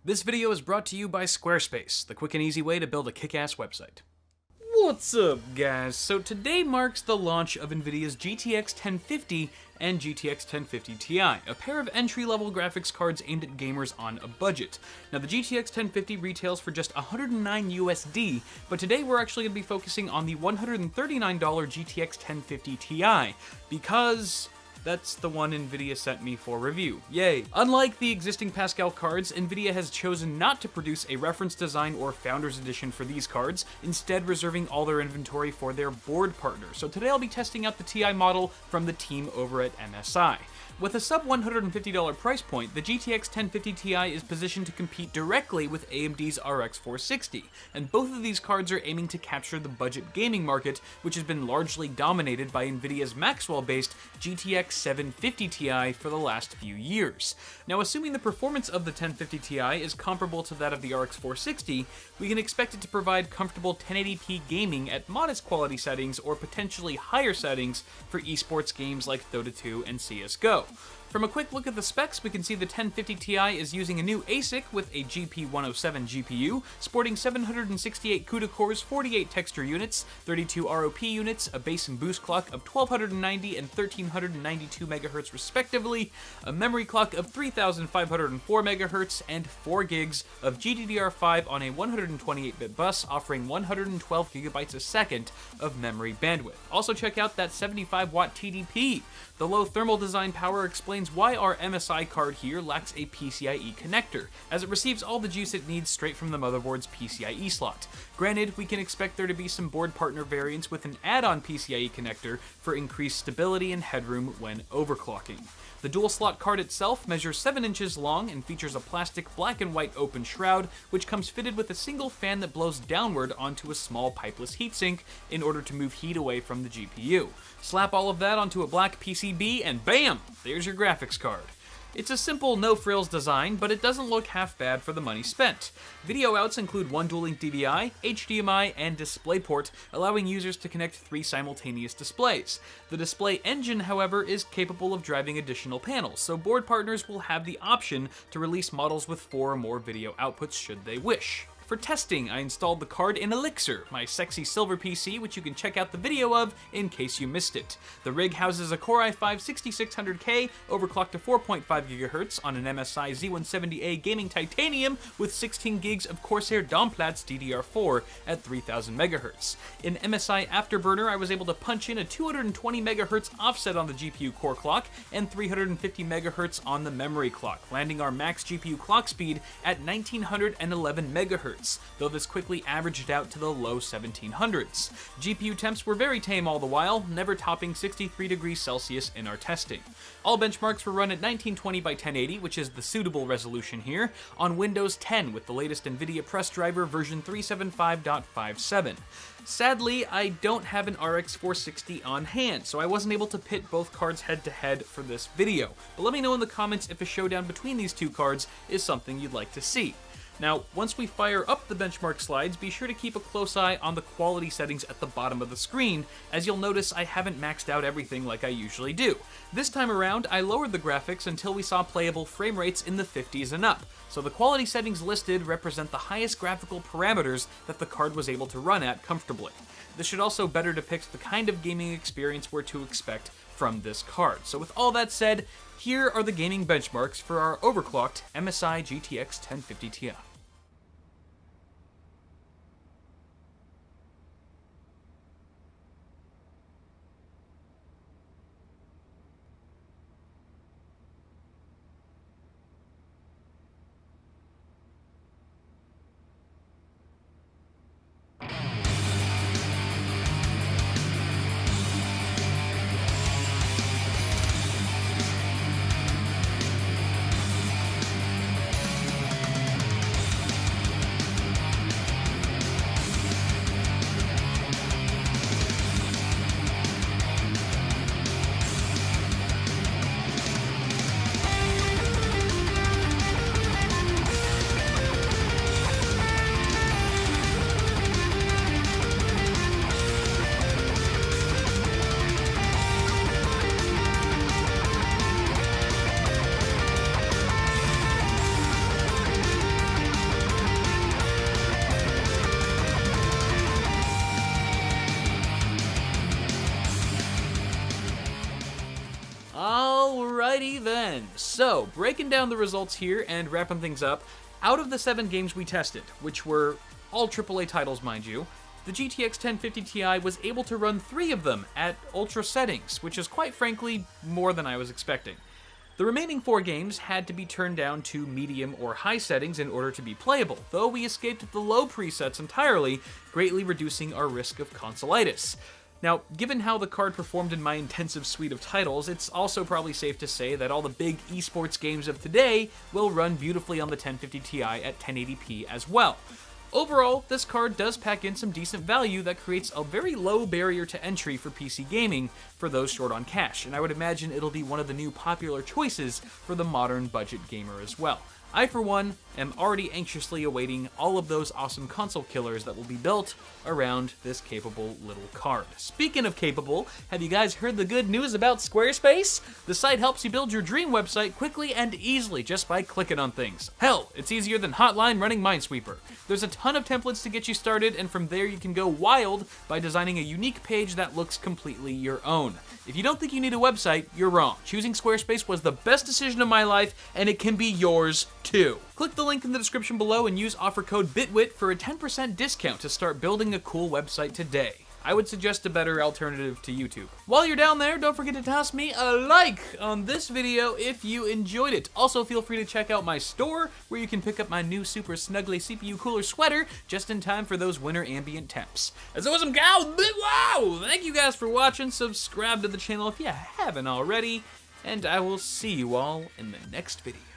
This video is brought to you by Squarespace, the quick and easy way to build a kick-ass website. What's up, guys? So today marks the launch of NVIDIA's GTX 1050 and GTX 1050 Ti, a pair of entry-level graphics cards aimed at gamers on a budget. Now, the GTX 1050 retails for just $109 USD, but today we're actually going to be focusing on the $139 GTX 1050 Ti, because that's the one NVIDIA sent me for review. Yay! Unlike the existing Pascal cards, NVIDIA has chosen not to produce a reference design or Founders Edition for these cards, instead reserving all their inventory for their board partners. So today I'll be testing out the Ti model from the team over at MSI. With a sub $150 price point, the GTX 1050 Ti is positioned to compete directly with AMD's RX 460, and both of these cards are aiming to capture the budget gaming market, which has been largely dominated by NVIDIA's Maxwell-based GTX 750 Ti for the last few years. Now, assuming the performance of the 1050 Ti is comparable to that of the RX 460, we can expect it to provide comfortable 1080p gaming at modest quality settings or potentially higher settings for esports games like Dota 2 and CSGO. From a quick look at the specs, we can see the 1050 Ti is using a new ASIC with a GP107 GPU, sporting 768 CUDA cores, 48 texture units, 32 ROP units, a base and boost clock of 1290 and 1392 MHz respectively, a memory clock of 3504 MHz, and 4 gigs of GDDR5 on a 128-bit bus, offering 112 gigabytes a second of memory bandwidth. Also check out that 75-watt TDP. The low thermal design power explains why our MSI card here lacks a PCIe connector, as it receives all the juice it needs straight from the motherboard's PCIe slot. Granted, we can expect there to be some board partner variants with an add-on PCIe connector for increased stability and headroom when overclocking. The dual slot card itself measures 7 inches long and features a plastic black and white open shroud, which comes fitted with a single fan that blows downward onto a small pipeless heatsink in order to move heat away from the GPU. Slap all of that onto a black PCB and bam! There's your graphics card. It's a simple, no-frills design, but it doesn't look half bad for the money spent. Video outs include one dual-link DVI, HDMI, and DisplayPort, allowing users to connect 3 simultaneous displays. The display engine, however, is capable of driving additional panels, so board partners will have the option to release models with 4 or more video outputs should they wish. For testing, I installed the card in Elixir, my sexy silver PC, which you can check out the video of in case you missed it. The rig houses a Core i5-6600K, overclocked to 4.5 GHz on an MSI Z170A gaming titanium with 16 gigs of Corsair Domplatz DDR4 at 3000 MHz. In MSI Afterburner, I was able to punch in a 220 MHz offset on the GPU core clock and 350 MHz on the memory clock, landing our max GPU clock speed at 1911 MHz. Though this quickly averaged out to the low 1700s. GPU temps were very tame all the while, never topping 63 degrees Celsius in our testing. All benchmarks were run at 1920 by 1080, which is the suitable resolution here, on Windows 10 with the latest NVIDIA Press driver version 375.57. Sadly, I don't have an RX 460 on hand, so I wasn't able to pit both cards head-to-head for this video, but let me know in the comments if a showdown between these two cards is something you'd like to see. Now, once we fire up the benchmark slides, be sure to keep a close eye on the quality settings at the bottom of the screen, as you'll notice I haven't maxed out everything like I usually do. This time around, I lowered the graphics until we saw playable frame rates in the 50s and up, so the quality settings listed represent the highest graphical parameters that the card was able to run at comfortably. This should also better depict the kind of gaming experience we're to expect from this card. So with all that said, here are the gaming benchmarks for our overclocked MSI GTX 1050 Ti. Alrighty then, so breaking down the results here and wrapping things up, out of the 7 games we tested, which were all AAA titles mind you, the GTX 1050 Ti was able to run 3 of them at ultra settings, which is quite frankly more than I was expecting. The remaining 4 games had to be turned down to medium or high settings in order to be playable, though we escaped the low presets entirely, greatly reducing our risk of consolitis. Now, given how the card performed in my intensive suite of titles, it's also probably safe to say that all the big esports games of today will run beautifully on the 1050 Ti at 1080p as well. Overall, this card does pack in some decent value that creates a very low barrier to entry for PC gaming for those short on cash, and I would imagine it'll be one of the new popular choices for the modern budget gamer as well. I, for one, am already anxiously awaiting all of those awesome console killers that will be built around this capable little card. Speaking of capable, have you guys heard the good news about Squarespace? The site helps you build your dream website quickly and easily just by clicking on things. Hell, it's easier than Hotline running Minesweeper. There's a ton of templates to get you started, and from there you can go wild by designing a unique page that looks completely your own. If you don't think you need a website, you're wrong. Choosing Squarespace was the best decision of my life, and it can be yours too. Click the link in the description below and use offer code BITWIT for a 10% discount to start building a cool website today. I would suggest a better alternative to YouTube. While you're down there, don't forget to toss me a like on this video if you enjoyed it. Also, feel free to check out my store, where you can pick up my new super snuggly CPU cooler sweater just in time for those winter ambient temps. As always, I'm Cal. Wow! Thank you guys for watching. Subscribe to the channel if you haven't already, and I will see you all in the next video.